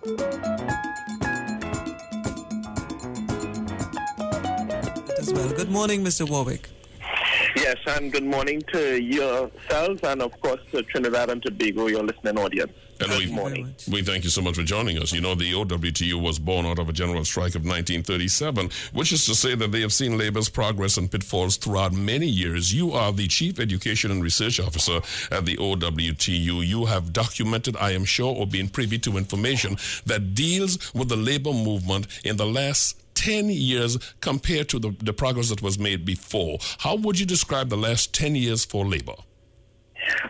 As well. Good morning, Mr. Warwick. Yes, and good morning to yourselves and, of course, to Trinidad and Tobago, your listening audience. And good morning. We thank you so much for joining us. You know, the OWTU was born out of a general strike of 1937, which is to say that they have seen labor's progress and pitfalls throughout many years. You are the Chief Education and Research Officer at the OWTU. You have documented, I am sure, or been privy to information that deals with the labor movement in the last 10 years compared to the progress that was made before. How would you describe the last 10 years for labor?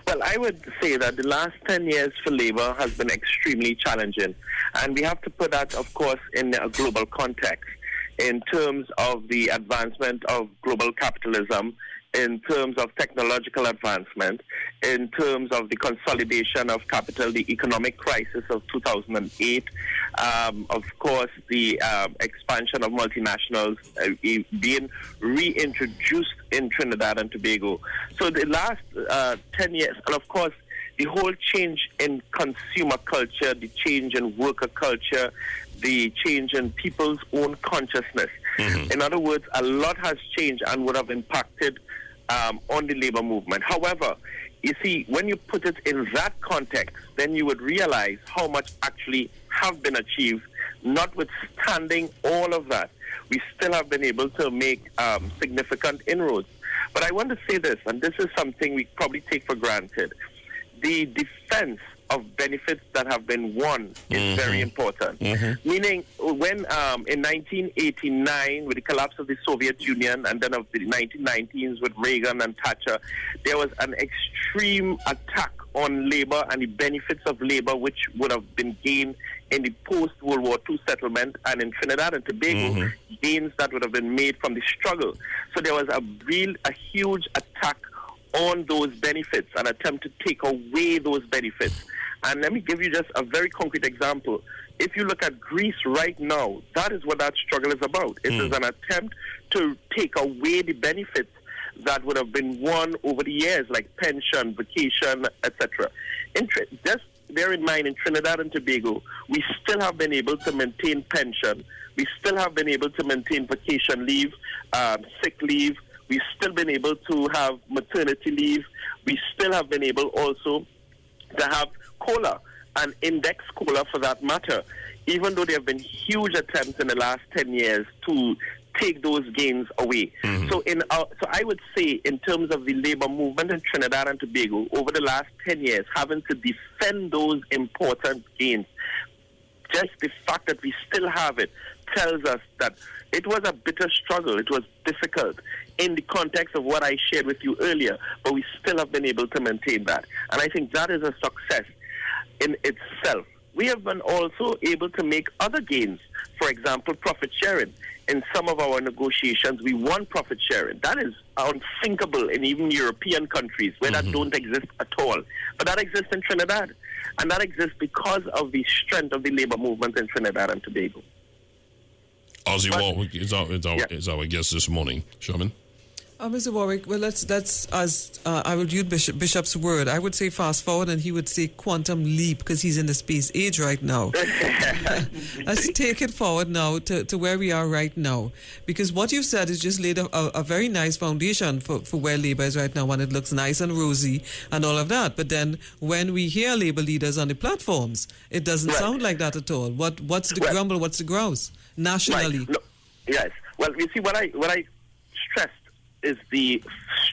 Well, I would say that the last 10 years for labor has been extremely challenging. And we have to put that, of course, in a global context in terms of the advancement of global capitalism, in terms of technological advancement, in terms of the consolidation of capital, the economic crisis of 2008, of course, the expansion of multinationals being reintroduced in Trinidad and Tobago. So the last 10 years, and of course, the whole change in consumer culture, the change in worker culture, the change in people's own consciousness. Mm-hmm. In other words, a lot has changed and would have impacted on the labor movement. However, you see, when you put it in that context, then you would realize how much actually have been achieved. Notwithstanding all of that, we still have been able to make significant inroads. But I want to say this, and this is something we probably take for granted. The defense of benefits that have been won is very important. Mm-hmm. Meaning, when in 1989, with the collapse of the Soviet Union, and then of the 1990s with Reagan and Thatcher, there was an extreme attack on labor and the benefits of labor, which would have been gained in the post-World War II settlement, and in Trinidad and Tobago, gains that would have been made from the struggle. So there was a huge attack on those benefits, an attempt to take away those benefits. And let me give you just a very concrete example. If you look at Greece right now, that is what that struggle is about. It is an attempt to take away the benefits that would have been won over the years, like pension, vacation, etc. Just bear in mind, in Trinidad and Tobago, we still have been able to maintain pension. We still have been able to maintain vacation leave, sick leave. We've still been able to have maternity leave. We still have been able also to have COLA and index COLA for that matter, even though there have been huge attempts in the last 10 years to take those gains away. Mm-hmm. So I would say, in terms of the labor movement in Trinidad and Tobago over the last 10 years, having to defend those important gains, just the fact that we still have it tells us that it was a bitter struggle. It was difficult in the context of what I shared with you earlier, but we still have been able to maintain that. And I think that is a success in itself. We have been also able to make other gains. For example, profit sharing. In some of our negotiations, we won profit sharing. That is unthinkable in even European countries where that don't exist at all. But that exists in Trinidad. And that exists because of the strength of the labor movement in Trinidad and Tobago. Ozzy Warwick is our guest this morning. Sharmain? Mr. Warwick, well, let's as I will use Bishop's word. I would say fast forward, and he would say quantum leap, because he's in the space age right now. Let's take it forward now to where we are right now, because what you've said is just laid a very nice foundation for where labor is right now, and it looks nice and rosy and all of that. But then when we hear labor leaders on the platforms, it doesn't sound like that at all. What's the grumble? What's the grouse nationally? Right. No, yes. Well, you see, what I stressed is the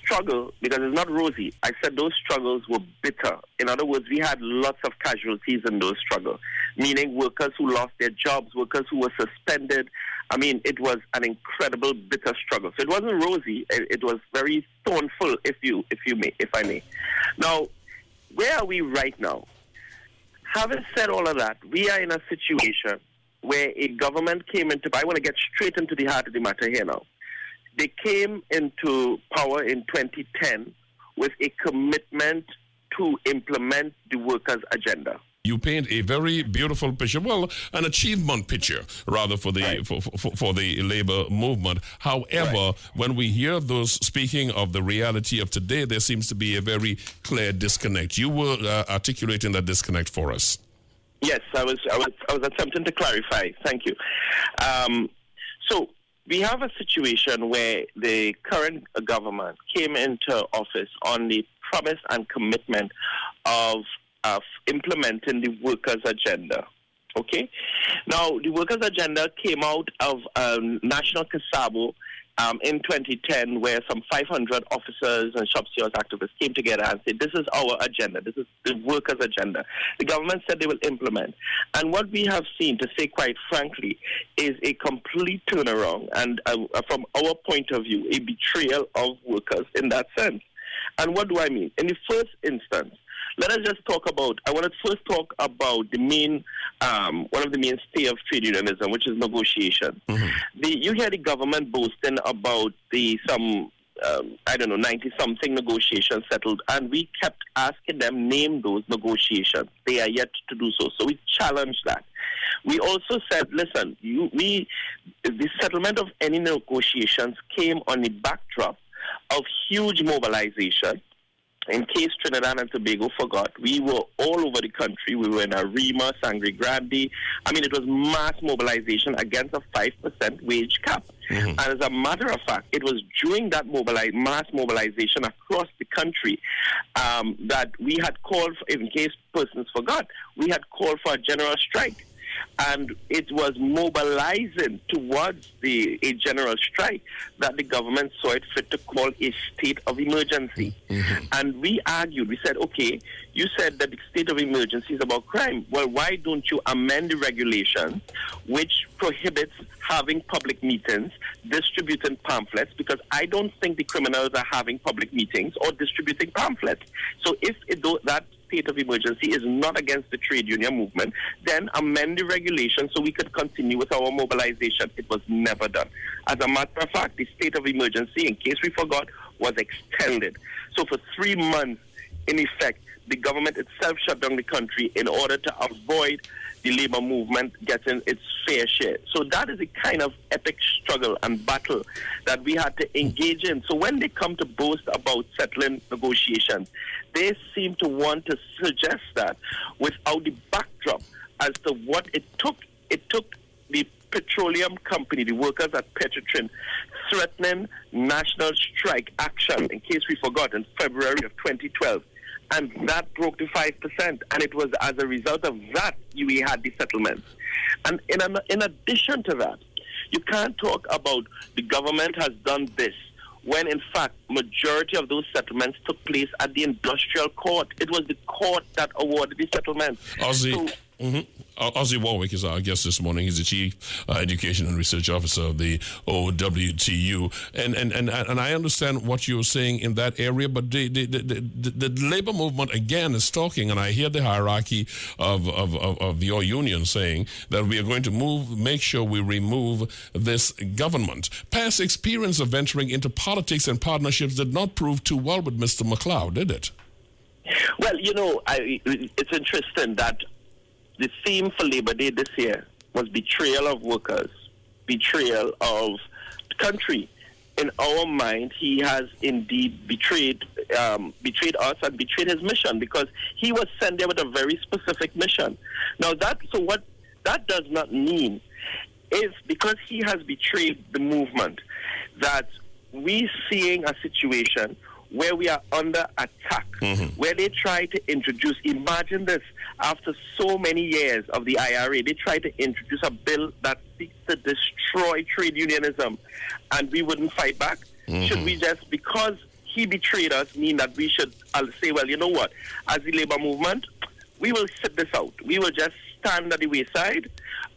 struggle, because it's not rosy. I said those struggles were bitter. In other words, we had lots of casualties in those struggles, meaning workers who lost their jobs, workers who were suspended. I mean, it was an incredible, bitter struggle. So it wasn't rosy. It was very thornful, if I may. Now, where are we right now? Having said all of that, we are in a situation where a government came into... I want to get straight into the heart of the matter here now. They came into power in 2010 with a commitment to implement the workers' agenda. You paint a very beautiful picture, well, an achievement picture, rather, for the for the labor movement. However, when we hear those speaking of the reality of today, there seems to be a very clear disconnect. You were articulating that disconnect for us. Yes, I was attempting to clarify. Thank you. So we have a situation where the current government came into office on the promise and commitment of implementing the workers' agenda. Okay? Now, the workers' agenda came out of National Casabo in 2010, where some 500 officers and shop stewards activists came together and said, this is our agenda. This is the workers' agenda. The government said they will implement. And what we have seen, to say quite frankly, is a complete turnaround and, from our point of view, a betrayal of workers in that sense. And what do I mean? In the first instance, let us just talk about, I want to first talk about the main, one of the mainstay of trade unionism, which is negotiation. Mm-hmm. You hear the government boasting about 90-something negotiations settled, and we kept asking them, name those negotiations. They are yet to do so. So we challenged that. We also said, listen, the settlement of any negotiations came on the backdrop of huge mobilization. In case Trinidad and Tobago forgot, we were all over the country. We were in Arima, Sangre Grande. I mean, it was mass mobilization against a 5% wage cap. Mm-hmm. And as a matter of fact, it was during that mass mobilization across the country that we had called, in case persons forgot, we had called for a general strike. And it was mobilizing towards a general strike that the government saw it fit to call a state of emergency. Mm-hmm. And we argued, we said, okay, you said that the state of emergency is about crime. Well, why don't you amend the regulation which prohibits having public meetings, distributing pamphlets, because I don't think the criminals are having public meetings or distributing pamphlets. So if that state of emergency is not against the trade union movement, then amend the regulation so we could continue with our mobilization. It was never done. As a matter of fact, the state of emergency, in case we forgot, was extended. So for 3 months, in effect, the government itself shut down the country in order to avoid the labor movement getting its fair share. So that is a kind of epic struggle and battle that we had to engage in. So when they come to boast about settling negotiations, they seem to want to suggest that without the backdrop as to what it took. It took the petroleum company, the workers at Pt.1, threatening national strike action, in case we forgot, in February of 2012. And that broke to 5%. And it was as a result of that we had the settlement. And in addition to that, you can't talk about the government has done this when, in fact, majority of those settlements took place at the industrial court. It was the court that awarded the settlement. Ozzy Warwick is our guest this morning. He's the Chief Education and Research Officer of the OWTU. And I understand what you're saying in that area, but the labor movement, again, is talking, and I hear the hierarchy of your union saying that we are going to make sure we remove this government. Past experience of venturing into politics and partnerships did not prove too well with Mr. McLeod, did it? Well, it's interesting that the theme for Labor Day this year was betrayal of workers, betrayal of the country. In our mind, he has indeed betrayed us and betrayed his mission, because he was sent there with a very specific mission. Now, what that does not mean is because he has betrayed the movement that we seeing a situation where we are under attack, where they try to introduce, imagine this, after so many years of the IRA, they try to introduce a bill that seeks to destroy trade unionism, and we wouldn't fight back? Should we just, because he betrayed us, mean that we should say, well, you know what, as the labor movement, we will sit this out. We will just stand at the wayside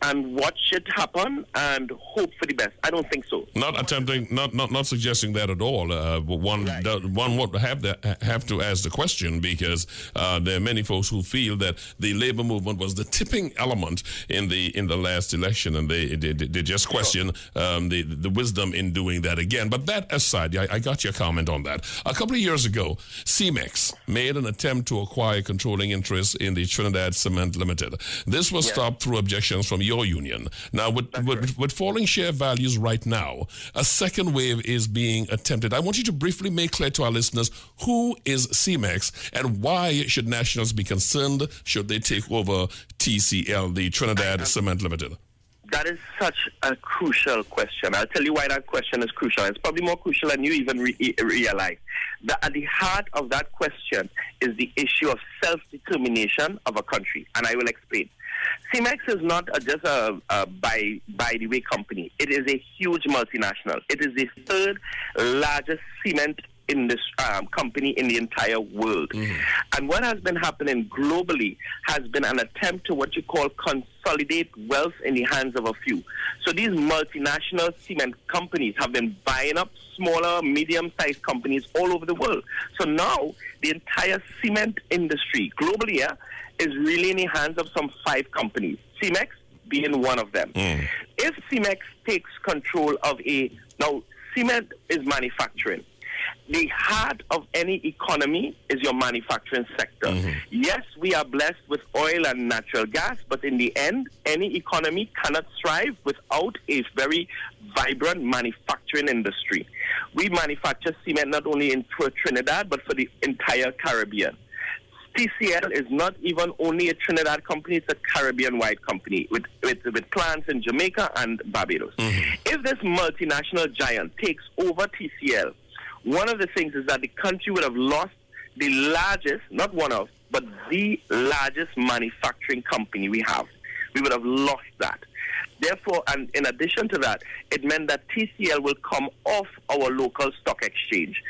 and watch it happen and hope for the best. I don't think so. Not attempting, not suggesting that at all. One would have to ask the question, because there are many folks who feel that the labor movement was the tipping element in the last election, and they just question the wisdom in doing that again. But that aside, I got your comment on that. A couple of years ago, Cemex made an attempt to acquire controlling interest in the Trinidad Cement Limited. This was stopped through objections from your union. Now, with falling share values right now, a second wave is being attempted. I want you to briefly make clear to our listeners who is Cemex and why should nationals be concerned should they take over TCL, the Trinidad Cement Limited? That is such a crucial question. I'll tell you why that question is crucial. It's probably more crucial than you even realize. At the heart of that question is the issue of self-determination of a country, and I will explain. Cemex is not just a by-the-way company. It is a huge multinational. It is the third largest cement in this company in the entire world. And what has been happening globally has been an attempt to what you call consolidate wealth in the hands of a few. So these multinational cement companies have been buying up smaller, medium-sized companies all over the world. So now the entire cement industry globally is really in the hands of some 5 companies, Cemex being one of them. If Cemex takes control of now cement is manufacturing. The heart of any economy is your manufacturing sector. Yes, we are blessed with oil and natural gas, but in the end, any economy cannot thrive without a very vibrant manufacturing industry. We manufacture cement not only in Trinidad, but for the entire Caribbean. TCL is not even only a Trinidad company, it's a Caribbean-wide company with plants in Jamaica and Barbados. If this multinational giant takes over TCL, one of the things is that the country would have lost the largest, not one of, but the largest manufacturing company we have. We would have lost that. Therefore, and in addition to that, it meant that TCL will come off our local stock exchange.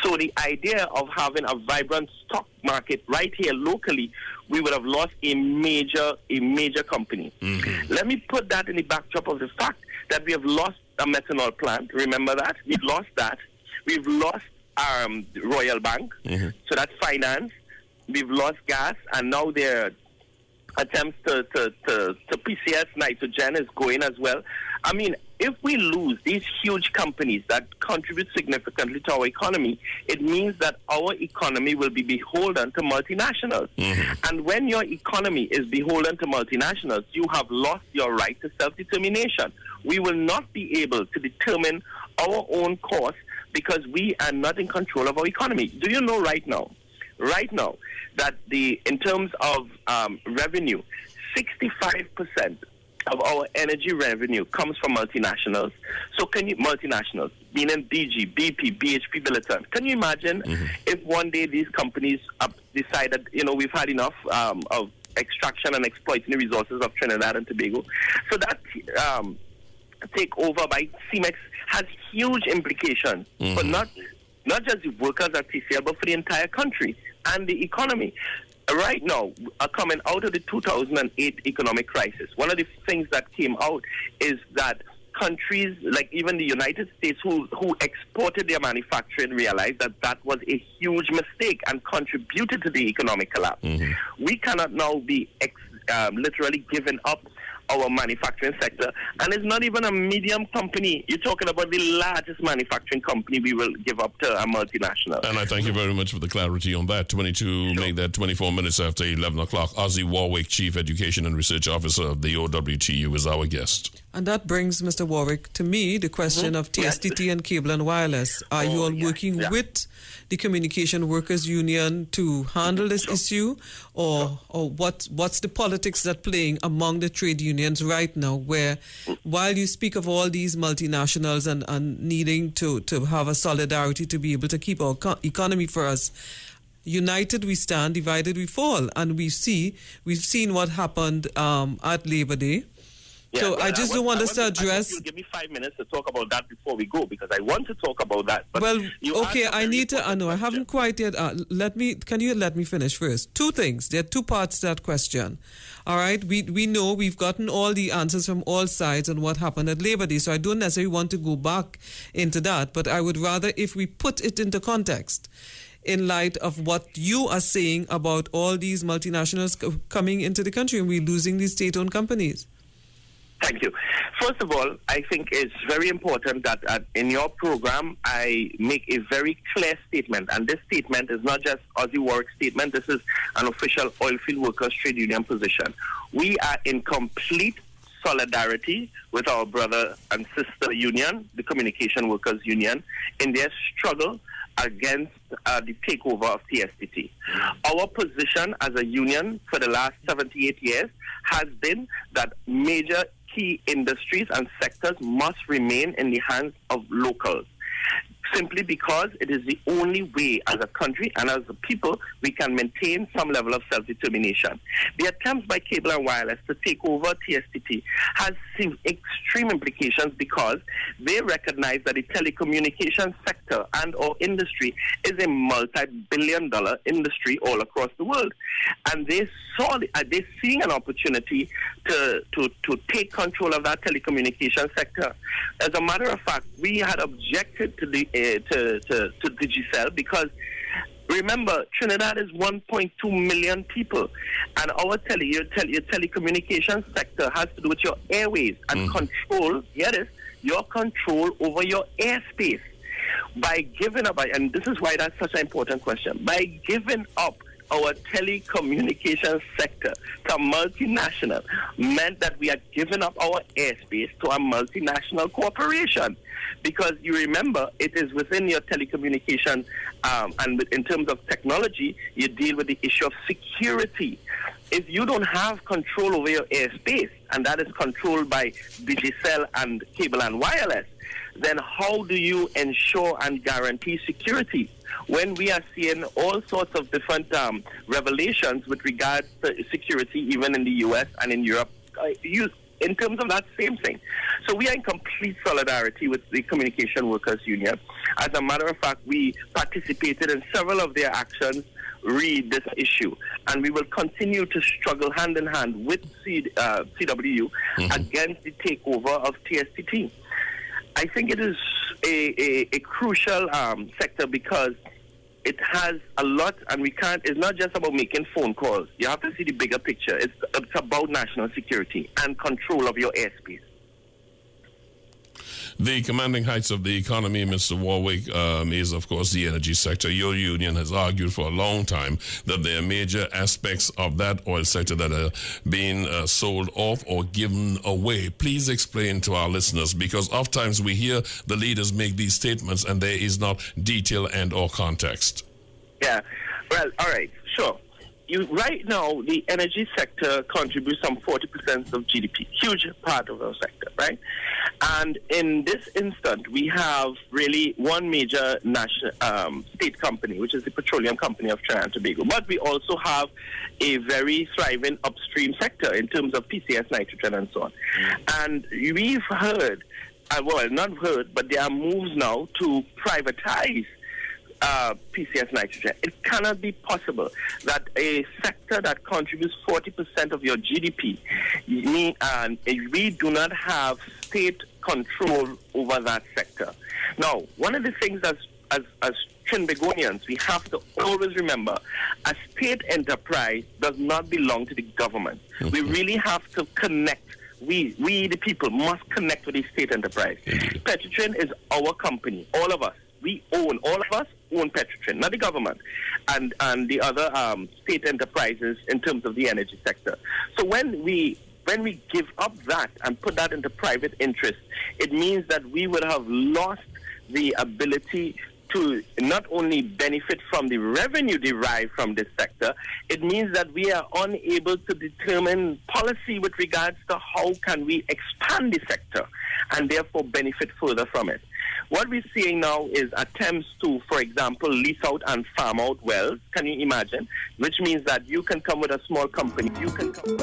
So the idea of having a vibrant stock market right here locally, we would have lost a major company. Let me put that in the backdrop of the fact that we have lost a methanol plant. Remember that? We've lost that. We've lost Royal Bank, so that's finance. We've lost gas, and now their attempts to PCS nitrogen is going as well. I mean, if we lose these huge companies that contribute significantly to our economy, it means that our economy will be beholden to multinationals. And when your economy is beholden to multinationals, you have lost your right to self-determination. We will not be able to determine our own course because we are not in control of our economy. Do you know right now that in terms of revenue, 65% of our energy revenue comes from multinationals. So multinationals, meaning DG, BP, BHP Billiton. Can you imagine if one day these companies decided, we've had enough of extraction and exploiting the resources of Trinidad and Tobago? So that takeover by Cemex has huge implications, but not just the workers at TCL, but for the entire country and the economy. Right now, coming out of the 2008 economic crisis, one of the things that came out is that countries like even the United States who exported their manufacturing realized that was a huge mistake and contributed to the economic collapse. We cannot now be literally giving up our manufacturing sector, and it's not even a medium company. You're talking about the largest manufacturing company we will give up to a multinational. And I thank you very much for the clarity on that. 24 minutes after 11 o'clock. Ozzy Warwick, Chief Education and Research Officer of the OWTU, is our guest. And that brings, Mr. Warwick, to me the question of TSTT and Cable and Wireless. Are you all working with the Communication Workers Union to handle this issue, or what's the politics that playing among the trade unions right now, where while you speak of all these multinationals and needing to have a solidarity to be able to keep our economy for us, united we stand, divided we fall, and we've seen what happened at Labor Day. Yeah, so well, I just don't want us to address. You'll give me 5 minutes to talk about that before we go, because I want to talk about that. But I need to. I know I haven't quite yet. Can you let me finish first? Two things. There are two parts to that question. All right. We know we've gotten all the answers from all sides on what happened at Labor Day, so I don't necessarily want to go back into that. But I would rather if we put it into context, in light of what you are saying about all these multinationals coming into the country and we're losing these state-owned companies. Thank you. First of all, I think it's very important that in your program, I make a very clear statement. And this statement is not just Ozzy Warwick's statement. This is an official oilfield workers trade union position. We are in complete solidarity with our brother and sister union, the Communication Workers Union, in their struggle against the takeover of TSTT. Our position as a union for the last 78 years has been that major key industries and sectors must remain in the hands of locals, simply because it is the only way as a country and as a people we can maintain some level of self-determination. The attempts by Cable and Wireless to take over TSTT has extreme implications because they recognize that the telecommunications sector and or industry is a multi-billion-dollar industry all across the world. And they're seeing an opportunity to take control of that telecommunications sector. As a matter of fact, we had objected to the to Digicel because remember, Trinidad is 1.2 million people, and our your telecommunications sector has to do with your airways and control. Here it is, your control over your airspace. By giving up, and this is why that's such an important question. By giving up our telecommunications sector to a multinational meant that we are giving up our airspace to a multinational corporation. Because you remember, it is within your telecommunication and in terms of technology, you deal with the issue of security. If you don't have control over your airspace, and that is controlled by Digicel and Cable and Wireless, then how do you ensure and guarantee security when we are seeing all sorts of different revelations with regards to security, even in the U.S. and in Europe, in terms of that same thing? So we are in complete solidarity with the Communication Workers Union. As a matter of fact, we participated in several of their actions re this issue, and we will continue to struggle hand in hand with CWU against the takeover of TSTT. I think it is a crucial sector because it has a lot, and it's not just about making phone calls. You have to see the bigger picture. It's about national security and control of your airspace. The commanding heights of the economy, Mr. Warwick, is, of course, the energy sector. Your union has argued for a long time that there are major aspects of that oil sector that are being sold off or given away. Please explain to our listeners, because oftentimes we hear the leaders make these statements and there is not detail and or context. Yeah, well, all right, sure. Right now, the energy sector contributes some 40% of GDP, huge part of our sector, right? And in this instant, we have really one major national state company, which is the Petroleum Company of Trinidad and Tobago. But we also have a very thriving upstream sector in terms of PCS, nitrogen, and so on. And we've heard, well, not heard, but there are moves now to privatize PCS nitrogen. It cannot be possible that a sector that contributes 40% of your GDP, and we do not have state control over that sector. Now, one of the things as Trinbagonians, we have to always remember, a state enterprise does not belong to the government. We really have to connect. We the people must connect with the state enterprise. Petrotrin is our company, all of us. All of us own Petrotrin, not the government, and the other state enterprises in terms of the energy sector. So when we give up that and put that into private interest, it means that we would have lost the ability to not only benefit from the revenue derived from this sector, it means that we are unable to determine policy with regards to how can we expand the sector and therefore benefit further from it. What we're seeing now is attempts to, for example, lease out and farm out wells. Can you imagine? Which means that you can come with a small company. You can come